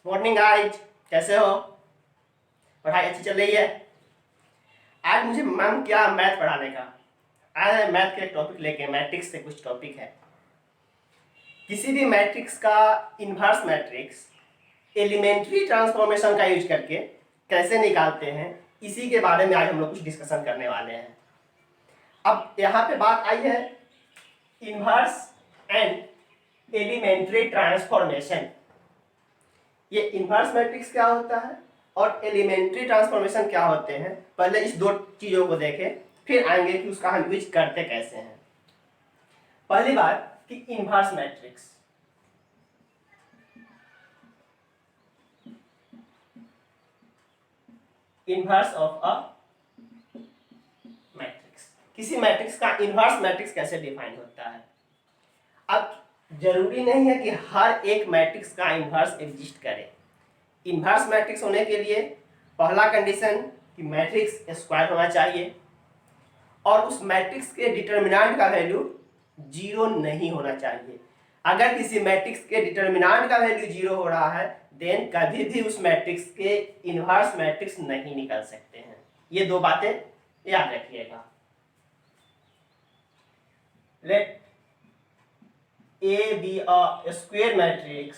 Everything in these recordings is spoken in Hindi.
मॉर्निंग गाइज, कैसे हो? पढ़ाई अच्छी चल रही है? आज मुझे मन किया मैथ पढ़ाने का। आज मैथ के टॉपिक लेके, मैट्रिक्स से कुछ टॉपिक है। किसी भी मैट्रिक्स का इन्वर्स मैट्रिक्स एलिमेंट्री ट्रांसफॉर्मेशन का यूज करके कैसे निकालते हैं, इसी के बारे में आज हम लोग कुछ डिस्कशन करने वाले हैं। अब यहाँ पे बात आई है इन्वर्स एंड एलिमेंट्री ट्रांसफॉर्मेशन। ये इन्वर्स मैट्रिक्स क्या होता है और एलिमेंट्री ट्रांसफॉर्मेशन क्या होते हैं, पहले इस दो चीजों को देखें, फिर आएंगे कि उसका हम यूज करते कैसे हैं। पहली बात कि inverse matrix. Inverse of a matrix, किसी मैट्रिक्स का इन्वर्स मैट्रिक्स कैसे डिफाइन होता है। अब जरूरी नहीं है कि हर एक मैट्रिक्स का इन्वर्स एग्जिस्ट करे। इन्वर्स मैट्रिक्स होने के लिए पहला कंडीशन कि मैट्रिक्स स्क्वायर होना चाहिए और उस मैट्रिक्स के डिटर्मिनेंट का वैल्यू जीरो नहीं होना चाहिए। अगर किसी मैट्रिक्स के डिटर्मिनेंट का वैल्यू जीरो हो रहा है देन कभी भी उस मैट्रिक्स के इन्वर्स मैट्रिक्स नहीं निकल सकते हैं। ये दो बातें याद रखिएगा। Let A be a square matrix।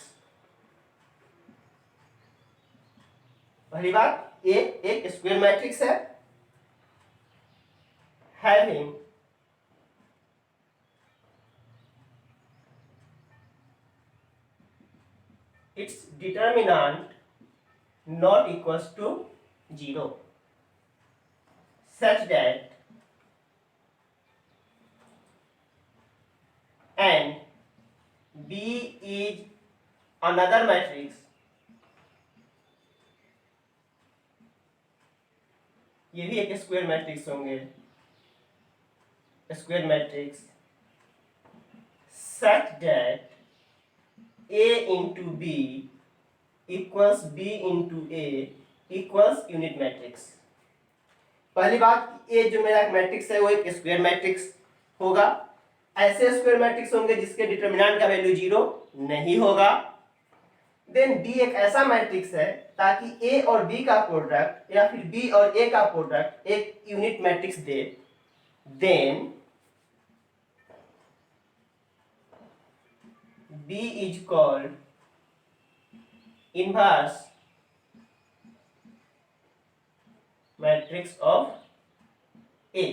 पहली बात, A एक स्क्वायर मैट्रिक्स है having its determinant not equals to 0 such that and B is another matrix ये भी एक स्क्वायर मैट्रिक्स होंगे, square matrix such that A into B equals B into A equals unit matrix. पहली बात, A जो मेरा मैट्रिक्स है वो एक स्क्वायर मैट्रिक्स होगा। ऐसे स्क्वायर मैट्रिक्स होंगे जिसके डिटर्मिनेंट का वैल्यू जीरो नहीं होगा। देन B एक ऐसा मैट्रिक्स है ताकि A और B का प्रोडक्ट या फिर B और A का प्रोडक्ट एक यूनिट मैट्रिक्स दे। Then B is called inverse matrix of A,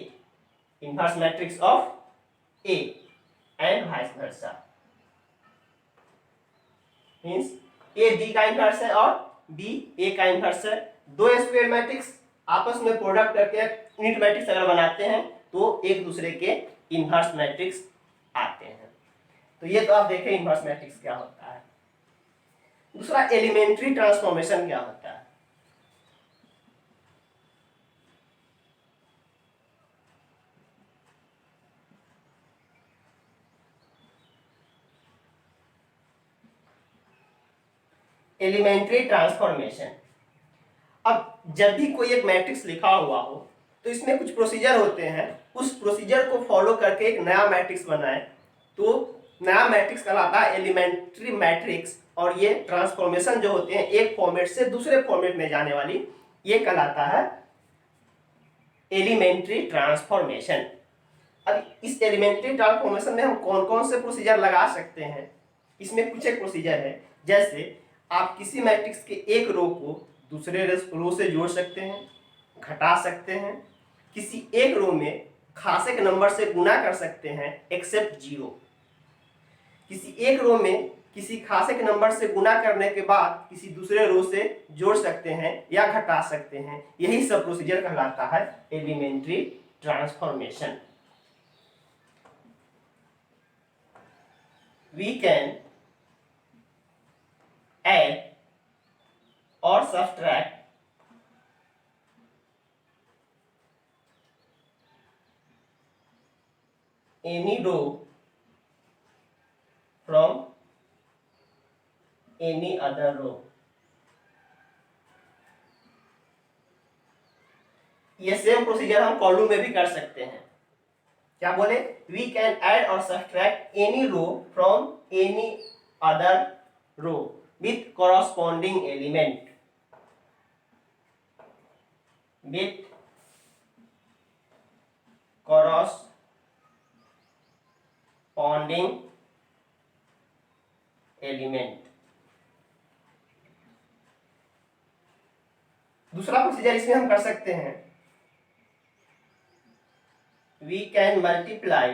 inverse matrix of A and vice versa। Means A B का इन्वर्स है और B A का इन्वर्स है। दो स्क्वायर मैट्रिक्स आपस में प्रोडक्ट करके यूनिट मैट्रिक्स अगर बनाते हैं तो एक दूसरे के इन्वर्स मैट्रिक्स आते हैं। तो ये तो आप देखें इन्वर्स मैट्रिक्स क्या होता है। दूसरा, एलिमेंट्री ट्रांसफॉर्मेशन क्या होता है। एलिमेंट्री ट्रांसफॉर्मेशन, अब जब भी कोई एक मैट्रिक्स लिखा हुआ हो तो इसमें कुछ प्रोसीजर होते हैं, उस प्रोसीजर को फॉलो करके एक नया मैट्रिक्स बनाए तो नया मैट्रिक्स कहलाता है एलिमेंट्री मैट्रिक्स। और ये ट्रांसफॉर्मेशन जो होते हैं एक फॉर्मेट से दूसरे फॉर्मेट में जाने वाली, ये कहलाता है एलिमेंट्री ट्रांसफॉर्मेशन। अब इस एलिमेंट्री ट्रांसफॉर्मेशन में हम कौन कौन से प्रोसीजर लगा सकते हैं, इसमें कुछ एक प्रोसीजर है। जैसे आप किसी मैट्रिक्स के एक रो को दूसरे रो से जोड़ सकते हैं, घटा सकते हैं, किसी एक रो में खासे के नंबर से गुना कर सकते हैं एक्सेप्ट जीरो, किसी एक रो में किसी खासे के नंबर से गुना करने के बाद किसी दूसरे रो से जोड़ सकते हैं या घटा सकते हैं। यही सब प्रोसीजर कहलाता है elementary transformation. We can add or subtract any row from any other row। ये सेम प्रोसीजर हम कॉलम में भी कर सकते हैं। क्या बोले? वी कैन ऐड और subtract any row from any other row. with corresponding element, with corresponding element. दूसरा प्रोसीजर इसमें हम कर सकते हैं, we can multiply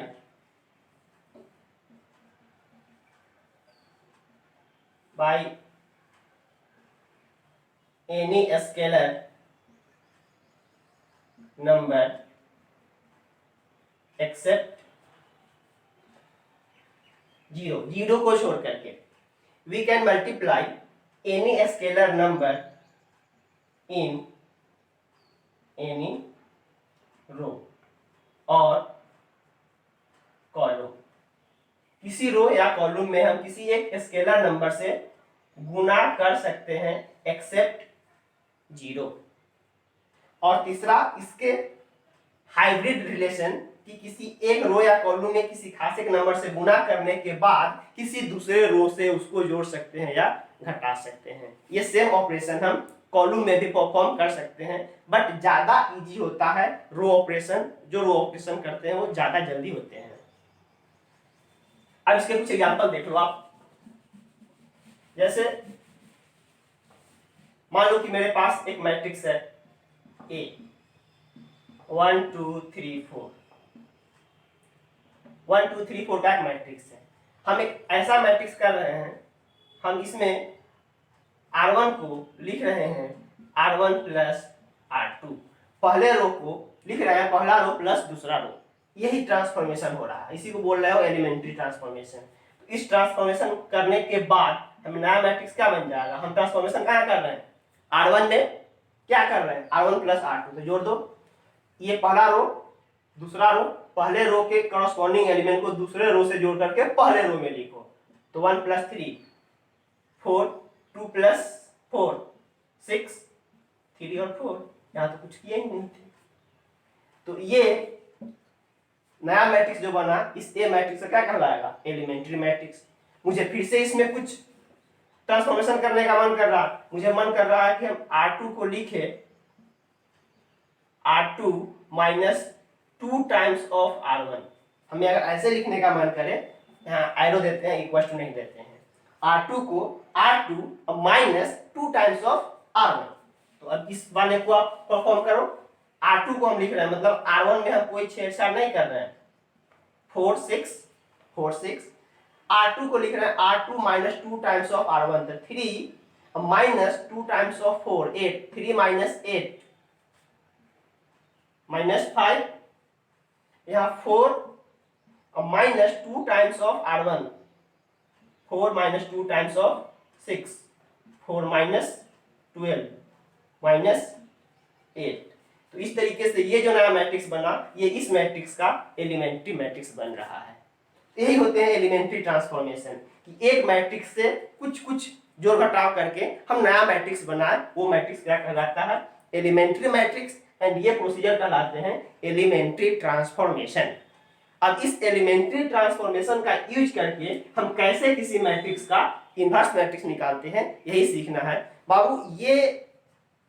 by any scalar number except zero, zero को छोड़ करके। We can multiply any scalar number in any row और कॉलम। किसी रो या कॉलम में हम किसी एक स्केलर नंबर से गुणा कर सकते हैं एक्सेप्ट जीरो। और तीसरा इसके हाइब्रिड रिलेशन कि किसी एक रो या कॉलम में किसी खास एक नंबर से गुणा करने के बाद किसी दूसरे रो से उसको जोड़ सकते हैं या घटा सकते हैं। ये सेम ऑपरेशन हम कॉलम में भी परफॉर्म कर सकते हैं, बट ज्यादा इजी होता है रो ऑपरेशन। जो रो ऑपरेशन करते हैं वो ज्यादा जल्दी होते हैं। अब इसके कुछ एग्जांपल देख लो आप। जैसे मान लो कि मेरे पास एक मैट्रिक्स है ए 1 2 3 4, 1 2 3 4 का एक मैट्रिक्स है। हम एक ऐसा मैट्रिक्स कर रहे हैं, हम इसमें R1 को लिख रहे हैं R1 प्लस R2, पहले रो को लिख रहे हैं पहला रो प्लस दूसरा रो। यही ट्रांसफॉर्मेशन हो रहा है, इसी को बोल रहे हो एलिमेंट्री ट्रांसफॉर्मेशन। तो इस ट्रांसफॉर्मेशन करने के बाद हमें नया मैट्रिक्स क्या बन जाएगा। हम ट्रांसफॉर्मेशन कहाँ कर रहे हैं, R1 में क्या कर रहे हैं R1 प्लस R2, तो जोड़ दो। ये पहला रो दूसरा रो, पहले रो के करस्पॉन्डिंग एलिमेंट को दूसरे रो से जोड़ करके पहले रो में लिखो। तो 1 प्लस 3 4, 2 प्लस 4 6, 3 और 4, यहाँ तो कुछ किया ही नहीं थे। तो ये नया मैट्रिक्स जो बना इस ए मैट्रिक्स का क्या कहलाएगा, एलिमेंट्री मैट्रिक्स। मुझे फिर से इसमें कुछ ट्रांसफॉर्मेशन करने का मन कर रहा, मुझे मन कर रहा है कि हम R2 को लिखे R2 minus 2 times of R1। हमें अगर ऐसे लिखने का मन करे, यहाँ एरो देते हैं, इक्वल टू नहीं देते हैं, R2 को R2 minus 2 times of R1। तो अब इस वाले को आप परफॉर्म करो। R2 को हम लिख रहे हैं, मतलब R1 में हम कोई छेड़छाड़ नहीं कर रहे हैं। 4 6 4 6, R2 को लिख रहे हैं R2 minus 2 times of R1, तो 3 minus 2 times of 4 8, 3 minus 8 minus 5, यहाँ 4 minus 2 times of R1, 4 minus 2 times of 6, 4 minus 12 minus 8। तो इस तरीके से ये जो नया मैट्रिक्स बना, ये इस मैट्रिक्स का एलिमेंट्री मैट्रिक्स बन रहा है। यही होते हैं एलिमेंट्री ट्रांसफॉर्मेशन, कि एक मैट्रिक्स से कुछ कुछ जोड़ घटाव करके हम नया मैट्रिक्स बनाए। वो मैट्रिक्स क्या कहलाता है, एलिमेंट्री मैट्रिक्स। एंड ये प्रोसीजर कहलाते हैं एलिमेंट्री ट्रांसफॉर्मेशन। अब इस एलिमेंट्री ट्रांसफॉर्मेशन का यूज करके हम कैसे किसी मैट्रिक्स का इनवर्स मैट्रिक्स निकालते हैं, यही सीखना है। बाबू ये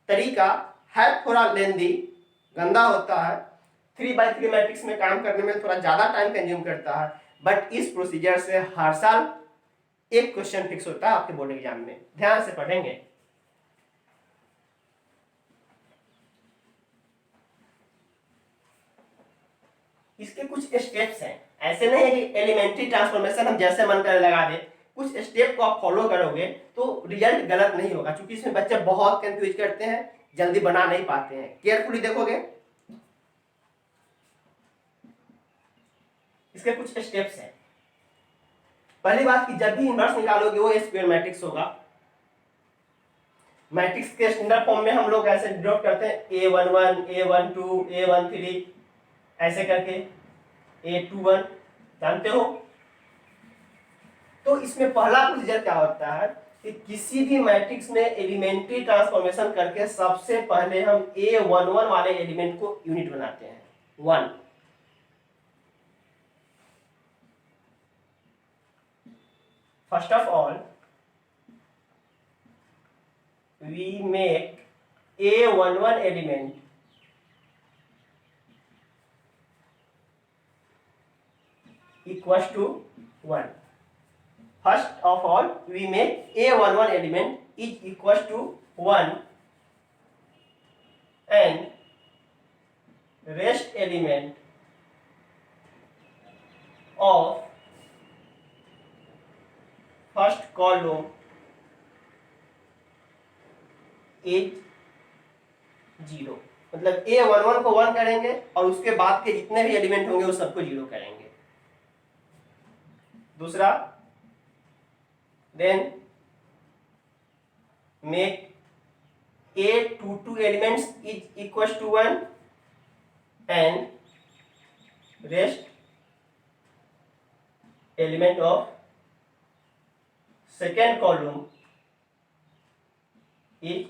तरीका है थोड़ा लेंदी, गंदा होता है। 3x3 मैट्रिक्स में काम करने में थोड़ा ज्यादा टाइम कंज्यूम करता है, बट इस प्रोसीजर से हर साल एक क्वेश्चन फिक्स होता है आपके बोर्ड एग्जाम में। ध्यान से पढ़ेंगे। इसके कुछ स्टेप्स हैं, ऐसे नहीं है कि एलिमेंट्री ट्रांसफॉर्मेशन हम जैसे मन करे लगा दे। कुछ स्टेप को आप फॉलो करोगे तो रिजल्ट गलत नहीं होगा, क्योंकि इसमें बच्चे बहुत कंफ्यूज करते हैं, जल्दी बना नहीं पाते हैं। केयरफुली देखोगे, इसके कुछ स्टेप्स हैं। पहली बात कि जब भी इनवर्स निकालोगे वो स्क्वायर मैट्रिक्स होगा। मैट्रिक्स के स्टैंडर्ड फॉर्म में हम लोग ऐसे डिनोट करते हैं A11 A12 A13 ऐसे करके A21, जानते हो। तो इसमें पहला प्रोसीजर क्या होता है कि किसी भी मैट्रिक्स में एलिमेंट्री ट्रांसफॉर्मेशन करके सबसे पहले हम A11 वाले एलिमेंट को यूनिट बनाते हैं 1। First of all we make A11 element equals to 1. First of all, we make A11 element is equals to 1 and rest element of first column is 0. मतलब A11 को 1 करेंगे और उसके बाद के जितने भी एलिमेंट होंगे वो सबको 0 करेंगे. दूसरा, then make A22 elements is equals to 1 and rest element of second column is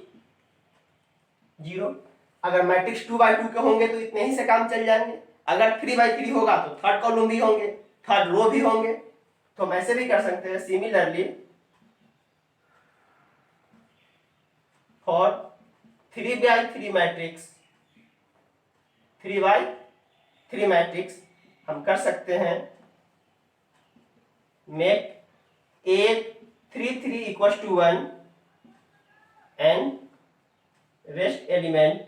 0. अगर मैट्रिक्स 2x2 के होंगे तो इतने ही से काम चल जाएंगे. अगर 3x3 होगा तो थर्ड कॉलम भी होंगे, थर्ड रो भी होंगे. तो हम ऐसे भी कर सकते हैं. Similarly for 3x3 matrix, 3x3 matrix हम कर सकते हैं make A33 equals to 1 and rest element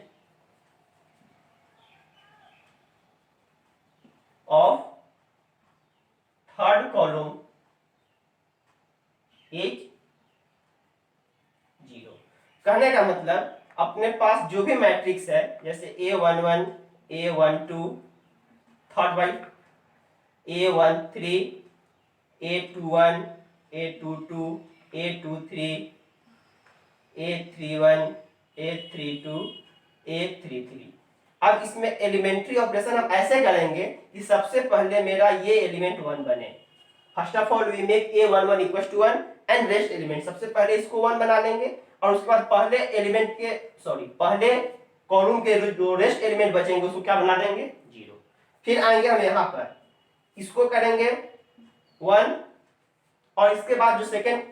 of third column is 0. कहने का मतलब अपने पास जो भी मैट्रिक्स है जैसे A11, A12, third by A13, A21, A22, A23, A31, A32, A33. अब इसमें एलिमेंट्री ऑपरेशन हम ऐसे करेंगे कि सबसे पहले मेरा ये एलिमेंट 1 बने. First of all we make A11 equal to 1 and rest element. सबसे पहले इसको 1 बना लेंगे और उसके बाद पहले कॉलम के जो रेस्ट एलिमेंट बचेंगे उसको क्या बना देंगे 0. फिर आएंगे हम यहाँ पर इसको करेंगे 1 और इसके बाद जो सेकेंड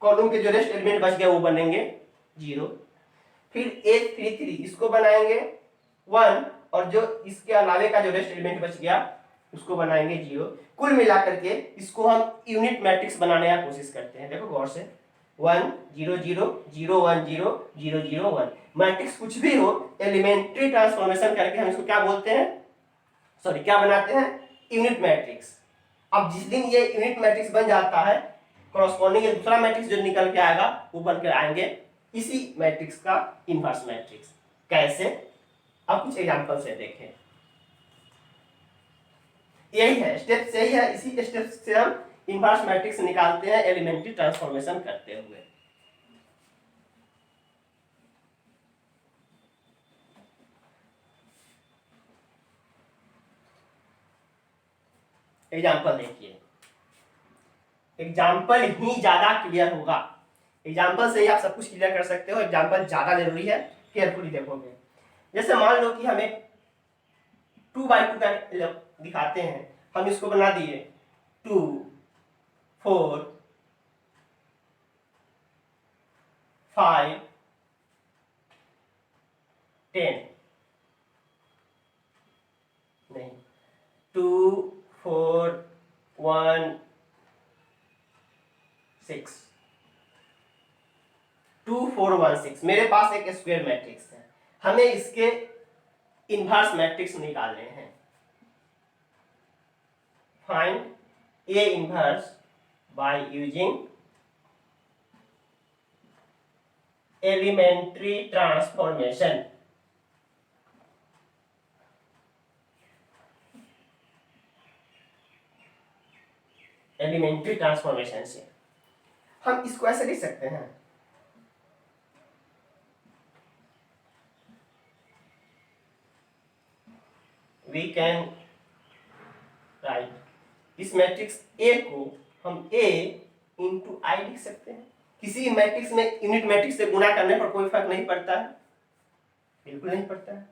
कॉलम के जो रेस्ट एलिमेंट बच गया वो बनेंगे 0. फिर A33 इसको बनाएंगे 1 और जो इसके अलावे का जो रेस्ट एलिमेंट बच गया उसको बनाएंगे 0. कुल मिलाकर के इसको हम यूनिट मैट्रिक्स बनाने का कोशिश करते हैं. देखो गौर से 1 0 0 0 1 0 0 0 1. मैट्रिक्स कुछ भी हो एलिमेंट्री ट्रांसफॉर्मेशन करके हम इसको क्या बोलते हैं, क्या बनाते हैं, यूनिट मैट्रिक्स. अब जिस दिन ये यूनिट मैट्रिक्स बन जाता है कॉरस्पॉन्डिंग दूसरा मैट्रिक्स जो निकल के आएगा वो बन के आएंगे इसी मैट्रिक्स का इनवर्स मैट्रिक्स. कैसे, अब कुछ एग्जांपल से देखें. यही है स्टेप, से ही है. इसी स्टेप से हम इनवर्स मैट्रिक्स निकालते हैं एलिमेंट्री ट्रांसफॉर्मेशन करते हुए. एग्जांपल देखिए. एग्जाम्पल ही ज्यादा क्लियर होगा. एग्जाम्पल से ही आप सब कुछ क्लियर कर सकते हो. एग्जाम्पल ज्यादा जरूरी है, केयरफुली देखोगे. जैसे मान लो कि हमें 2x2 का दिखाते हैं. हम इसको बना दिए 2 4 5 10 नहीं 2 4 1 6 2 4 1 6. मेरे पास एक स्क्वायर मैट्रिक्स है. हमें इसके इनवर्स मैट्रिक्स निकालने हैं. Find A inverse by using elementary transformation. Elementary transformation से हम इसको ऐसे लिख सकते हैं वी कैन राइट इस मैट्रिक्स A को हम A इंटू आई लिख सकते हैं. किसी मैट्रिक्स में यूनिट मैट्रिक्स से गुणा करने पर कोई फर्क नहीं पड़ता है, बिल्कुल नहीं पड़ता है.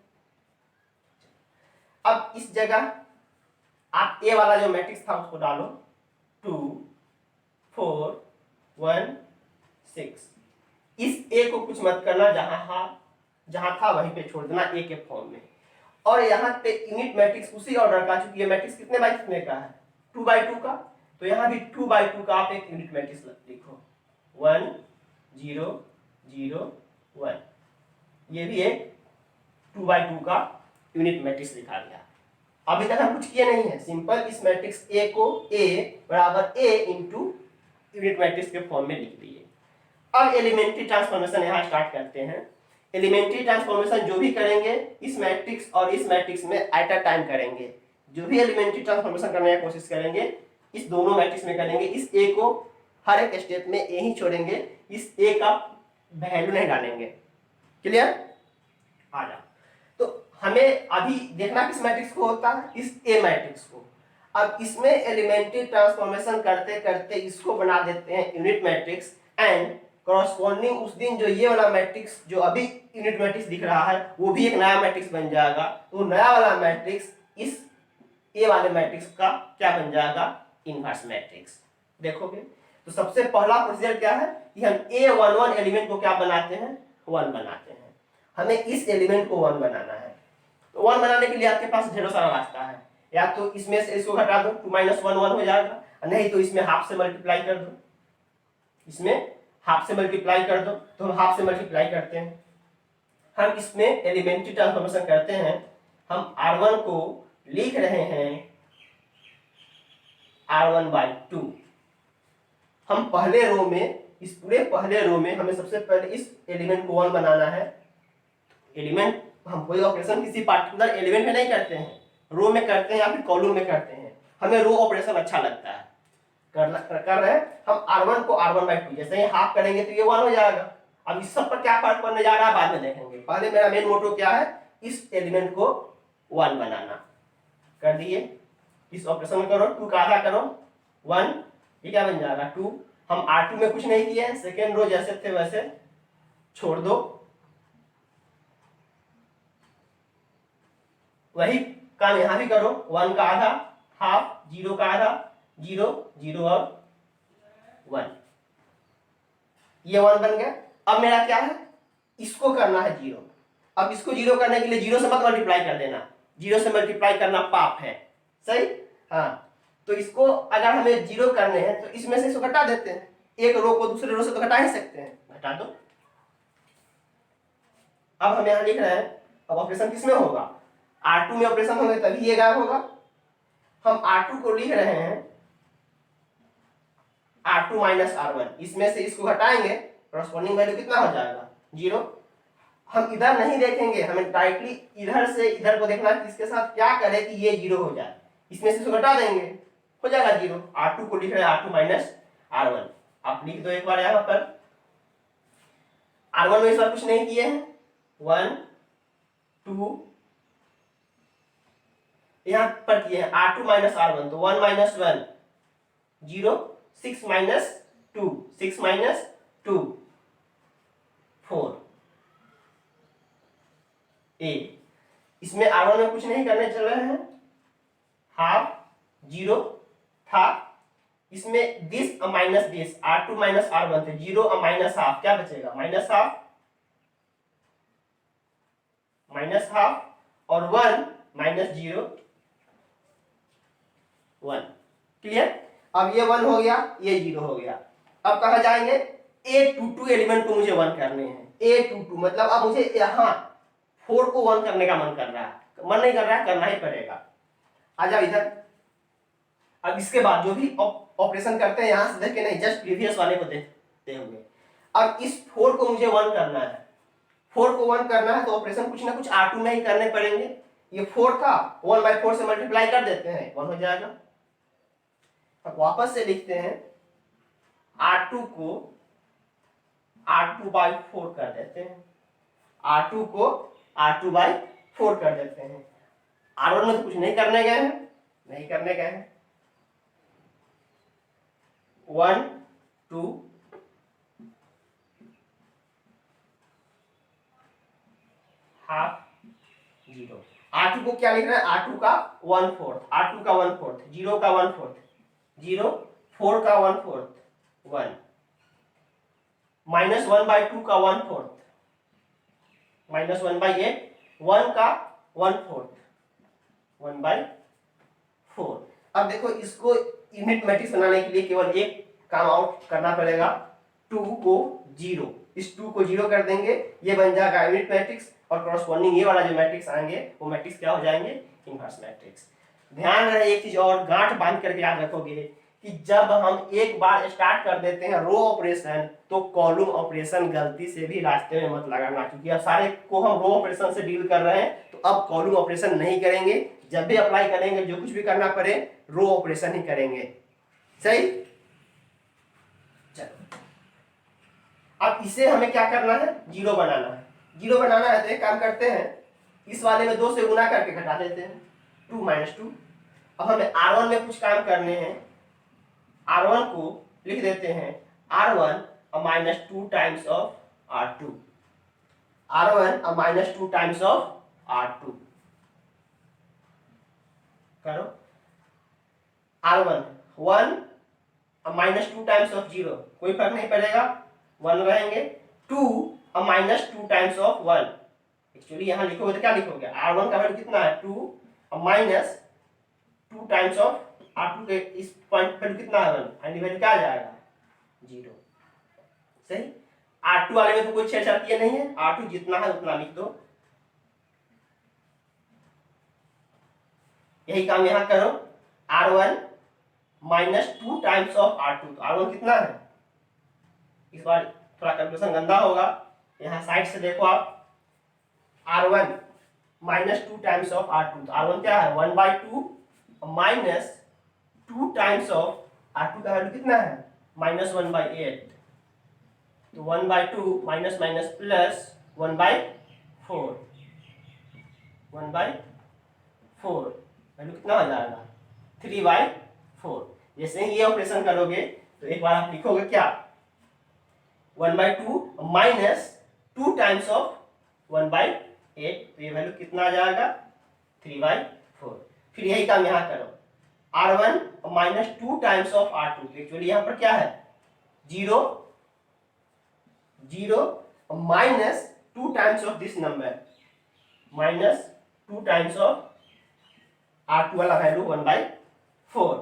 अब इस जगह आप A वाला जो मैट्रिक्स था उसको डालो 2 4 1 6. ए को कुछ मत करना, जहां था वहीं पे छोड़ देना ए के फॉर्म में। और यहाँ पे यूनिट मैट्रिक्स उसी ऑर्डर का, चूंकि ये मैट्रिक्स कितने बाई कितने का है, 2/2 का, तो यहाँ भी 2/2 का आप एक यूनिट मैट्रिक्स लिखो, 1 0 0 1। ये भी एक 2/2 का यूनिट मैट्रिक्स लिखा गया। अभी तक हम कुछ किए नहीं है, सिंपल इस मैट्रिक्स ए को ए बराबर ए इंटू यूनिट मैट्रिक्स के फॉर्म में लिख दिए। अब एलिमेंट्री ट्रांसफॉर्मेशन यहाँ स्टार्ट करते हैं। एलिमेंट्री ट्रांसफॉर्मेशन जो भी करेंगे इस मैट्रिक्स और इस मैट्रिक्स में एट अ टाइम करेंगे। जो भी एलिमेंट्री ट्रांसफॉर्मेशन करने की कोशिश करेंगे इस दोनों मैट्रिक्स में करेंगे। इस ए को हर एक स्टेप में ए ही छोड़ेंगे, इस ए का वैल्यू नहीं डालेंगे। क्लियर? आ जाओ। तो हमें अभी देखना किस मैट्रिक्स को होता है, इस ए मैट्रिक्स को। अब इसमें एलिमेंट्री ट्रांसफॉर्मेशन करते करते इसको बना देते हैं यूनिट मैट्रिक्स, एंड कॉरस्पॉन्डिंग उस दिन जो ये वाला मैट्रिक्स जो अभी यूनिट मैट्रिक्स दिख रहा है वो भी एक नया मैट्रिक्स बन जाएगा। तो नया वाला मैट्रिक्स इस ए वाले मैट्रिक्स का क्या बन जाएगा, इनवर्स मैट्रिक्स। देखोगे तो सबसे पहला प्रोसीजर क्या है कि हम A11 एलिमेंट को क्या बनाते हैं, 1 बनाते हैं। हमें इस एलिमेंट को 1 बनाना है। तो 1 बनाने के लिए आपके पास ढेरों सारा रास्ता है, या तो इसमें से इसको घटा दो, 2 - 1 1 हो जाएगा, नहीं तो इसमें हाफ से मल्टीप्लाई कर दो, इसमें हाफ से मल्टीप्लाई कर दो। तो हम हाफ से मल्टीप्लाई करते हैं। हम इसमें एलिमेंट्री ट्रांसफॉर्मेशन करते हैं। हम R1 को लिख रहे हैं R1/2। हम पहले रो में, इस पूरे पहले रो में हमें सबसे पहले इस एलिमेंट को 1 बनाना है। एलिमेंट हम कोई ऑपरेशन किसी पार्टिकुलर एलिमेंट में नहीं करते हैं, रो में करते हैं या फिर कॉलम में करते हैं। हमें रो ऑपरेशन अच्छा लगता है, कर रहे हैं। हम R1 को R1/2 जैसे ही हाफ करेंगे तो ये 1 हो जाएगा। अब इस सब पर क्या फर्क पड़ने जा रहा है बाद में देखेंगे। पहले मेरा मेन मोटो क्या है, इस एलिमेंट को 1 बनाना। कर दिए, इस ऑपरेशन में करो, 2 का आधा करो 1, ये क्या बन जाएगा 2। हम R2 में कुछ नहीं किए हैं, सेकेंड रो जैसे थे वैसे छोड़ दो। वही काम यहां भी करो, 1 का आधा हाफ, 0 का आधा 0 0 और 1, ये 1 बन गया। अब मेरा क्या है, इसको करना है 0। अब इसको 0 करने के लिए 0 से मत मल्टीप्लाई कर देना, 0 से मल्टीप्लाई करना पाप है, सही। हाँ, तो इसको अगर हमें 0 करने हैं तो इसमें से इसको घटा देते हैं। एक रो को दूसरे रो से तो घटा ही सकते हैं, घटा दो। अब हम यहां लिख रहे हैं, अब ऑपरेशन किसमें होगा, R2 में ऑपरेशन होंगे तभी ये गायब होगा। हम R2 को लिख रहे हैं R2 - R1, इसमें से इसको घटाएंगे, कॉरस्पॉन्डिंग वैल्यू कितना हो जाएगा 0। हम इधर नहीं देखेंगे, हमें डायरेक्टली इधर से इधर को देखना कि इसके साथ क्या करे कि ये 0 हो जाए। इसमें से इसको घटा देंगे, हो जाएगा 0। R2 को लिख रहे हैं R2 - R1। आप लिख दो एक बार यहाँ पर। R1 में इस बार कुछ नहीं किए हैं, 1 2 यहाँ पर किए हैं R2 - R1, तो 1 - 1 0, 6 - 2 6 - 2 4 A। इसमें R1 में कुछ नहीं करने चल रहे हैं, हाफ 0 था, इसमें this minus this, R2 - R1 थे, 0 माइनस हाफ, क्या बचेगा माइनस हाफ और 1 - 0 1। क्लियर? अब ये 1 हो गया, ये 0 हो गया। अब कहा जाएंगे, A22 एलिमेंट को मुझे 1 करने हैं। A22 मतलब अब मुझे यहाँ 4 को 1 करने का मन कर रहा है, मन नहीं कर रहा है, करना ही पड़ेगा। आ जाओ इधर। अब इसके बाद जो भी ऑपरेशन करते हैं यहां से देख के नहीं, जस्ट प्रीवियस वाले को देखते हुए। अब इस 4 को मुझे 1 करना है, 4 को 1 करना है तो ऑपरेशन कुछ ना कुछ R2 में ही करने पड़ेंगे। ये 4 था, 1/4 से मल्टीप्लाई कर देते हैं, 1 हो जाएगा। अब वापस से लिखते हैं, R2 को R2/4 कर देते हैं, R2 को R2/4 कर देते हैं। R1 में तो कुछ नहीं करने गए हैं, 1 2 हाफ 0। R2 को क्या लिख रहे हैं, R2 का 1/4, R2 का 1/4, 0 का 1/4, 0 4 का 1/4 1 -1/2 का 1/4, -1/8, 1 का 1/4, 1/4। अब देखो इसको यूनिट मैट्रिक्स बनाने के लिए केवल एक काम आउट करना पड़ेगा, 2 को 0, इस 2 को 0 कर देंगे, ये बन जाएगा यूनिट मैट्रिक्स, और कॉरस्पॉन्डिंग ये वाला जो मैट्रिक्स आएंगे वो मैट्रिक्स क्या हो जाएंगे, इनवर्स मैट्रिक्स। ध्यान रहे एक चीज और गांठ बांध करके याद रखोगे कि जब हम एक बार स्टार्ट कर देते हैं रो ऑपरेशन तो कॉलम ऑपरेशन गलती से भी रास्ते में मत लगाना, क्योंकि अब सारे को हम रो ऑपरेशन से डील कर रहे हैं, तो अब कॉलम ऑपरेशन नहीं करेंगे, जब भी अप्लाई करेंगे जो कुछ भी करना पड़े रो ऑपरेशन ही करेंगे। सही, चलो अब इसे हमें क्या करना है, 0 बनाना है। 0 बनाना है तो एक काम करते हैं, इस वाले में 2 से गुना करके घटा देते हैं, 2 - 2। अब हमें R1 में कुछ काम करने हैं, R1 को लिख देते हैं R1 -2 times of R2, R1 -2 times of R2 करो। R1 1 -2 टाइम्स ऑफ 0, कोई फर्क नहीं पड़ेगा, 1 रहेंगे। 2 -2 टाइम्स ऑफ 1, एक्चुअली यहाँ लिखोगे तो क्या लिखोगे, R1 का वैल्यू कितना है 2 -2 टाइम्स ऑफ R2 के इस पॉइंट पर कितना है 1, फाइनली वैल्यू क्या आ जाएगा 0। सही, R2 वाले में तो कोई छेड़छाड़ किया नहीं है, R2 जितना है उतना लिख दो, यही काम यहाँ करो। R1 -2 टाइम्स ऑफ R2, तो R1 कितना है, इस बार थोड़ा कैलकुलेशन गंदा होगा, यहाँ साइड से देखो आप, R1 -2 टाइम्स ऑफ R2, तो R1 क्या है 1/2 -2 टाइम्स ऑफ R2 का वैल्यू कितना है -1/8, तो 1/2 माइनस माइनस प्लस 1/4, 1/4 वैल्यू कितना हो जाएगा 3/4। जैसे ही ये ऑपरेशन करोगे तो एक बार आप लिखोगे क्या 1/2 -2 टाइम्स ऑफ 1/8, तो ये वैल्यू कितना आ जाएगा 3/4। फिर यही काम यहाँ करो, R1 -2 टाइम्स ऑफ R2, तो एक्चुअली यहाँ पर क्या है 0 0 -2 times of this number, -2 times of R2 वाला वैल्यू 1/4,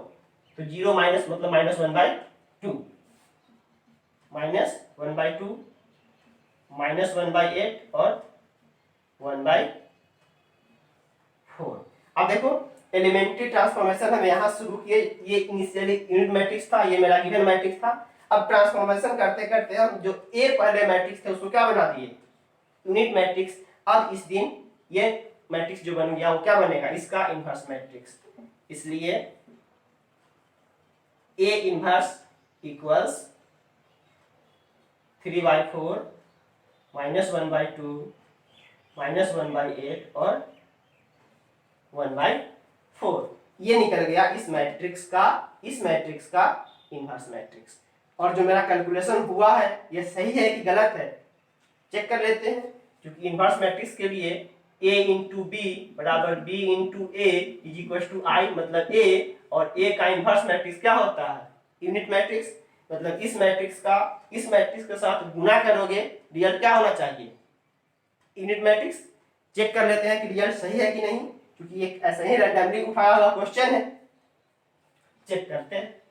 तो 0 माइनस मतलब -1/2, -1/2 -1/8 और 1/4। अब देखो एलिमेंट्री ट्रांसफॉर्मेशन हम यहाँ शुरू किए, ये इनिशियली यूनिट मैट्रिक्स था, ये मेरा गिवन मैट्रिक्स था। अब ट्रांसफॉर्मेशन करते करते हम जो ए पहले मैट्रिक्स थे उसको क्या बना दिए यूनिट मैट्रिक्स। अब इस दिन ये मैट्रिक्स जो बन गया वो क्या बनेगा, इसका इनवर्स मैट्रिक्स। इसलिए ए इनवर्स इक्वल्स 3/4 -1/2 -1/8 और 1/4, ये निकल गया इस मैट्रिक्स का इनवर्स मैट्रिक्स। और जो मेरा कैलकुलेशन हुआ है ये सही है कि गलत है, चेक कर लेते हैं, क्योंकि इनवर्स मैट्रिक्स के लिए a इंटू बी बराबर b into A is equal to I, मतलब a, और a का इनवर्स मैट्रिक्स क्या होता है यूनिट मैट्रिक्स, मतलब इस मैट्रिक्स के साथ गुना करोगे रिजल्ट क्या होना चाहिए यूनिट मैट्रिक्स। चेक कर लेते हैं कि रिजल्ट सही है कि नहीं, क्योंकि एक ऐसे ही रैंडमली उठाया हुआ क्वेश्चन है। चेक करते हैं,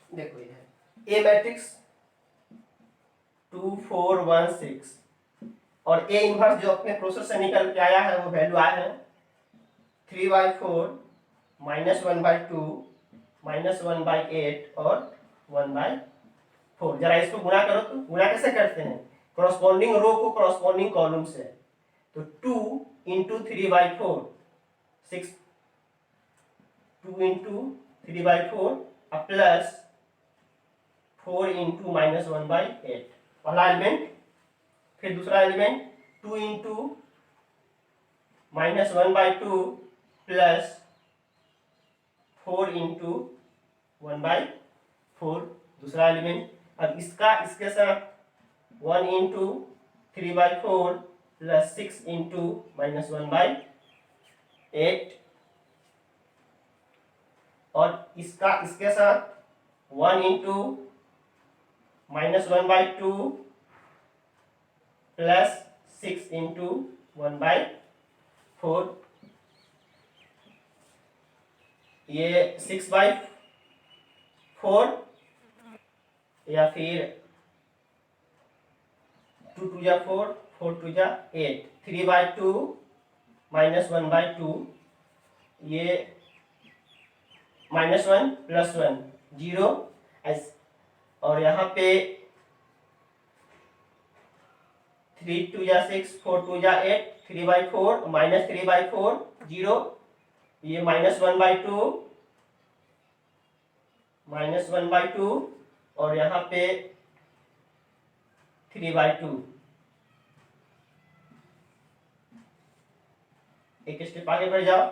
देखो ये ए मैट्रिक्स 2 4 1 6 और ए इनवर्स जो अपने प्रोसेस से निकल के आया है वो वैल्यू आया है 3/4 -1/2 -1/8 और 1/4। जरा इसको गुणा करो, तो गुणा कैसे करते हैं, कॉरस्पॉन्डिंग रो को कॉरस्पॉन्डिंग कॉलम से, तो 2 इंटू 3/4 6, 2 इंटू 3/4 प्लस 4 इंटू -1/8 पहला एलिमेंट। फिर दूसरा एलिमेंट 2 इंटू -1/2 प्लस 4 इंटू 1/4 दूसरा एलिमेंट। अब इसके साथ 1 इंटू 3/4 प्लस 6 इंटू -1/8 और इसका इसके साथ 1 इंटू -1/2 प्लस 6 इंटू 1/4, ये 6/4 या फिर 2 2 जा 4, 4 2 जा 8, 3/2 -1/2, ये -1 + 1 0, और यहाँ पे 3 2 जा 6, 4 2 जा 8, 3/4 -3/4 0, ये -1/2 और यहाँ पे 3/2। एक स्टेप आगे बढ़ जाओ,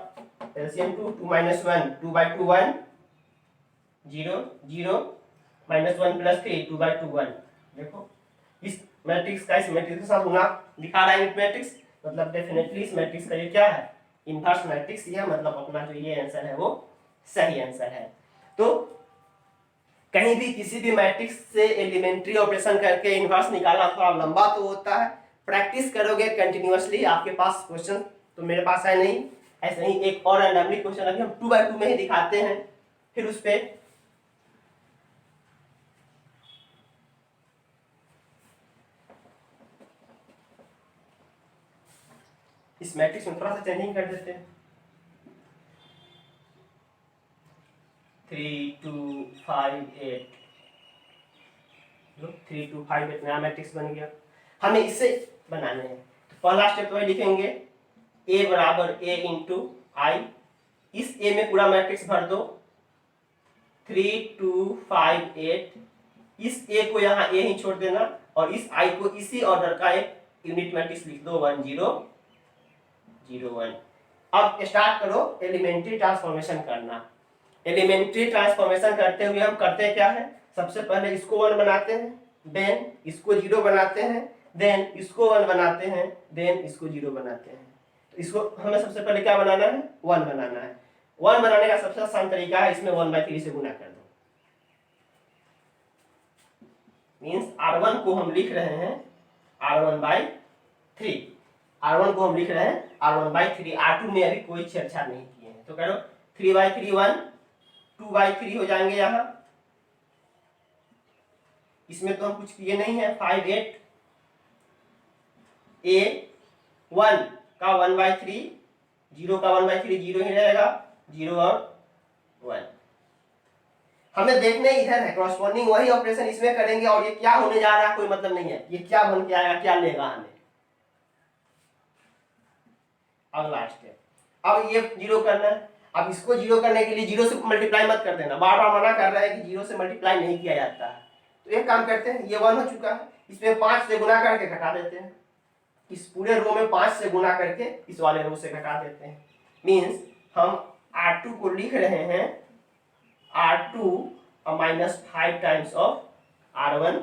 एलसीएम 2 2 - 1 2/2 1 0 0 -1 + 3 2/2 1। देखो इस मैट्रिक्स का इस मैट्रिक्स के साथ गुना दिखा रहा है मैट्रिक्स, मतलब डेफिनेटली इस मैट्रिक्स का ये क्या है, इनवर्स मैट्रिक्स। ये मतलब अपना जो ये आंसर है वो सही आंसर है। तो कहीं भी किसी भी मैट्रिक्स से एलिमेंट्री ऑपरेशन करके इनवर्स निकालना थोड़ा लंबा तो होता है, प्रैक्टिस करोगे कंटिन्यूअसली। आपके पास क्वेश्चन तो मेरे पास है नहीं, ऐसे ही एक और रैंडमली क्वेश्चन अभी हम 2/2 में ही दिखाते हैं, फिर उस पे इस मैट्रिक्स में थोड़ा सा चेंजिंग कर देते हैं। 3 2 5 8, 3 2 5 8 नया मैट्रिक्स बन गया। हमें इसे बनाने हैं, तो पहला स्टेप में लिखेंगे a बराबर a इंटू आई। इस a में पूरा मैट्रिक्स भर दो, 3 2 5 8। इस a को यहाँ a ही छोड़ देना और इस i को इसी ऑर्डर का एक यूनिट मैट्रिक्स लिख दो 1 0 0 1। अब स्टार्ट करो एलिमेंट्री ट्रांसफॉर्मेशन करना। एलिमेंट्री ट्रांसफॉर्मेशन करते हुए हम करते क्या है, सबसे पहले इसको 1 बनाते हैं, देन इसको 0 बनाते हैं, देन इसको 1 बनाते हैं, देन इसको 0 बनाते हैं। तो इसको हमें सबसे पहले क्या बनाना है, 1 बनाना है। 1 बनाने का सबसे आसान तरीका है, इसमें 1/3 से गुना कर दो। मीन्स R1 को हम लिख रहे हैं R1/3, R1 को हम लिख रहे हैं R1/3। R2 में अभी कोई छेड़छाड़ नहीं किए हैं, तो करो 3/3 1, 2/3 हो जाएंगे यहाँ। इसमें तो हम कुछ किए नहीं है, 5 8 a 1 का 1/3, 0 का 1/3 0 ही रहेगा, 0 और 1। हमें देखने इधर है, कॉरस्पॉन्डिंग वही ऑपरेशन इसमें करेंगे और ये क्या होने जा रहा है कोई मतलब नहीं है, ये क्या बन के आएगा, क्या लेगा हमें। अगला स्टेप, अब ये 0 करना है। अब इसको 0 करने के लिए 0 से मल्टीप्लाई मत कर देना, बार बार मना कर रहा है कि 0 से मल्टीप्लाई नहीं किया जाता है। तो एक काम करते हैं, ये 1 हो चुका है, इसमें 5 से गुना करके घटा देते हैं। इस पूरे रो में 5 से गुना करके इस वाले रो से घटा देते हैं। मीन्स हम R2 को लिख रहे हैं R2 -5 times of R1।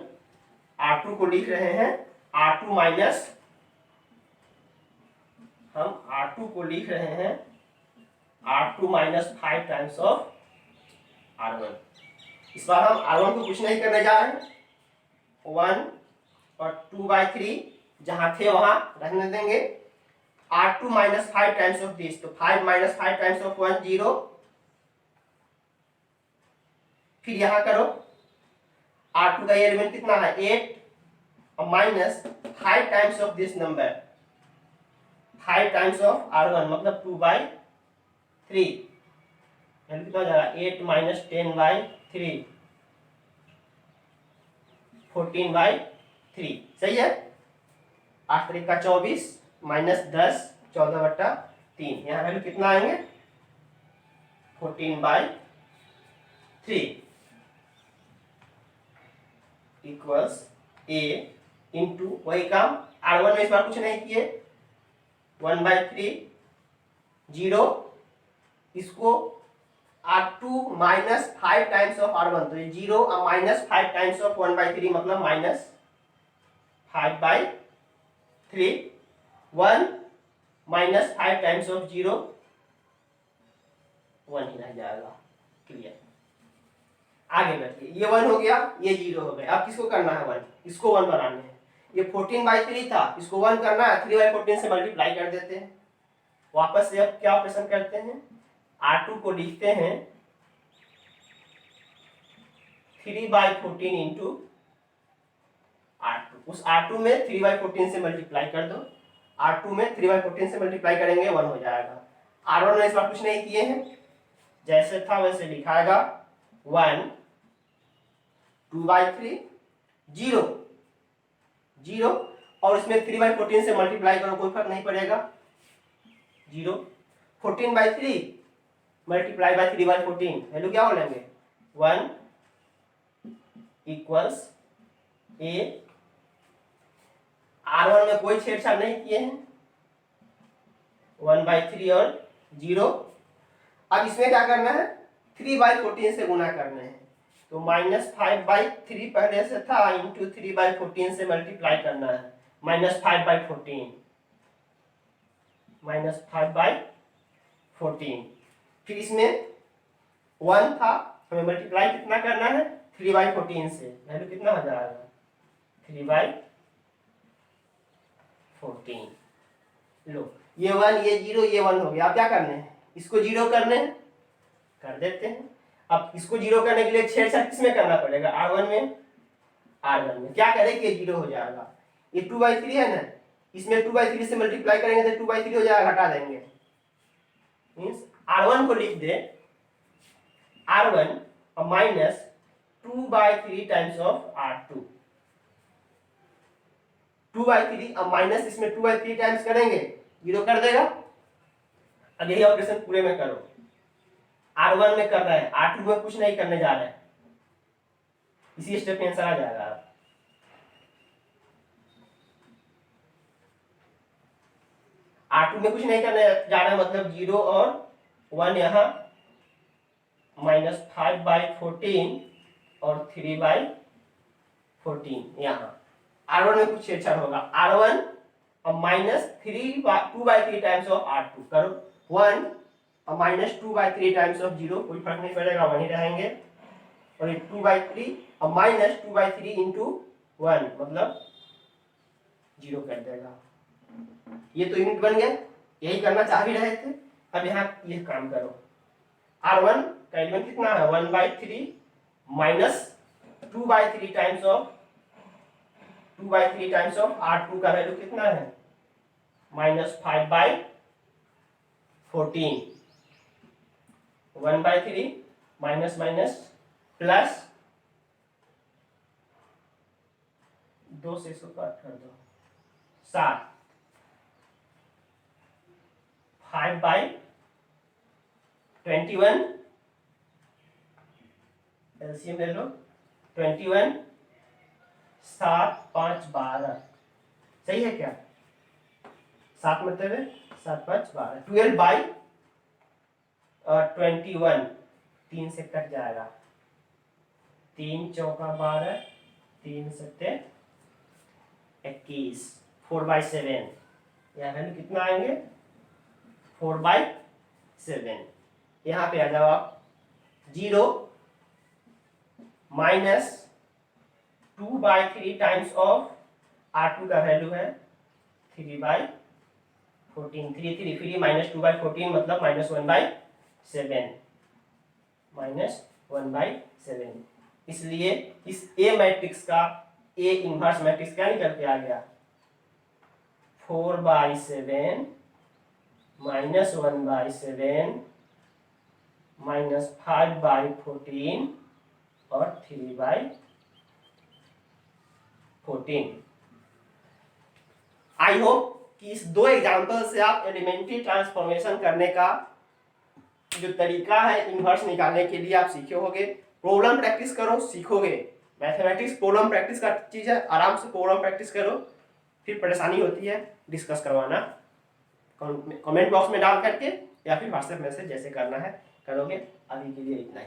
R2 को लिख रहे हैं R2 माइनस, हम R2 को लिख रहे हैं R2 -5 टाइम्स ऑफ R1। इस बार हम R1 को कुछ नहीं करने जा रहे हैं, 1 और 2/3 जहां थे वहां रहने देंगे। R2 -5 टाइम्स ऑफ दिस, तो 5 -5 टाइम्स ऑफ 1 0। फिर यहां करो, R2 का एलिमेंट कितना है 8 और -5 times of this number, 5 times of R1 मतलब 2/3, कितना हो जाएगा 8 - 10/3 14/3। सही है, 8 3 का 24 -10 14/3, यहाँ वैल्यू कितना आएंगे 14/3 इक्वल्स a इंटू वही काम R1 में इस बार कुछ नहीं किए, 1/3 0, इसको R2 -5 टाइम्स ऑफ R1, तो ये 0 और -5 टाइम्स ऑफ 1/3 मतलब -5/3, 1 -5 टाइम्स ऑफ 0 1 ही रह जाएगा। क्लियर। आगे बढ़िए, ये 1 हो गया, ये 0 हो गया। अब किसको करना है 1, इसको 1 बनाने हैं। ये 14/3 था, इसको 1 करना है, 3/14 से मल्टीप्लाई कर देते हैं। वापस से अब क्या ऑपरेशन करते हैं, R2 को लिखते हैं 3/14 इंटू R2। उस R2 में 3/14 से मल्टीप्लाई कर दो, R2 में 3/14 से मल्टीप्लाई करेंगे 1 हो जाएगा। R1 में इस बार कुछ नहीं किए हैं, जैसे था वैसे लिखाएगा 1 2/3 0 0 और इसमें 3/14 से मल्टीप्लाई करो, कोई फर्क नहीं पड़ेगा, 0। 14/3 मल्टीप्लाई बाय 3/14 वैल्यू क्या हो लेंगे 1 इक्वल्स ए। R1 में कोई छेड़छाड़ नहीं किए हैं, 1/3 और 0। अब इसमें क्या करना है, 3/14 से गुना करना है, तो -5/3 पहले से था इंटू 3/14 से मल्टीप्लाई करना है, -5/14 -5/14। फिर इसमें 1 था, हमें मल्टीप्लाई कितना करना है 3/14 से, वैल्यू कितना हो जाएगा 3/14। लो ये 1 ये 0 ये 1 हो गया। अब क्या करने हैं, इसको 0 करने हैं, कर देते हैं। अब इसको 0 करने के लिए छेड़छाड़ किसमें करना पड़ेगा, R1 में। R1 में क्या करें कि 0 हो जाएगा, ये 2/3 है ना, इसमें 2/3 से मल्टीप्लाई करेंगे तो 2/3 हो जाएगा, हटा देंगे। मींस R1 को लिख दे R1 minus 2/3 times of R2। 2/3 अब माइनस इसमें 2/3 टाइम्स करेंगे 0 कर देगा। अब यही ऑपरेशन पूरे में करो, R1 में कर रहा है, R2 में कुछ नहीं करने जा रहे हैं, इसी स्टेप में आंसर आ जाएगा। R2 में कुछ नहीं करने जा रहा है, मतलब 0 और 1 यहाँ, -5/14 और 3/14 यहाँ। R1 में कुछ छेड़छाड़ होगा, R1 और -2/3 टाइम्स ऑफ R2 करो, 1 और -2/3 टाइम्स ऑफ 0, कोई फर्क नहीं पड़ेगा, वहीं रहेंगे। और ये 2/3 और -2/3 इंटू 1 मतलब 0 कर देगा। ये तो यूनिट बन गया, यही करना चाह भी रहे थे। अब यहाँ ये काम करो, R1 का एलिमेंट कितना है 1/3 माइनस 2/3 टाइम्स ऑफ R2 का वैल्यू कितना है -5/14। 1/3 माइनस माइनस प्लस 2 से इसको काट कर दो 7, 5/21 एलसीएम ले लो, 21 7 5 12 सही है क्या, 7 मतलब है 7 5 12, 12/21 3 से कट जाएगा, 3 चौका 12, 3 सत्ते 21, 4/7 यहाँ वैल्यू कितना आएंगे 4/7। यहाँ पे आ जाओ आप, 0 माइनस 2/3 टाइम्स ऑफ R2 का वैल्यू है 3/14, 3 3 3 माइनस 2/14 मतलब -1/7, इसलिए इस A मैट्रिक्स का A इनवर्स मैट्रिक्स क्या निकल के आ गया 4/7 -1/7 -5/14 और 3/14। आई होप कि इस 2 एग्जाम्पल से आप एलिमेंट्री ट्रांसफॉर्मेशन करने का जो तरीका है इनवर्स निकालने के लिए आप सीखे होंगे। प्रॉब्लम प्रैक्टिस करो, सीखोगे। मैथमेटिक्स प्रॉब्लम प्रैक्टिस का चीज है, आराम से प्रॉब्लम प्रैक्टिस करो, फिर परेशानी होती है डिस्कस करवाना कमेंट बॉक्स में डाल करके या फिर व्हाट्सएप मैसेज जैसे करना है करोगे। अभी के लिए इतना ही।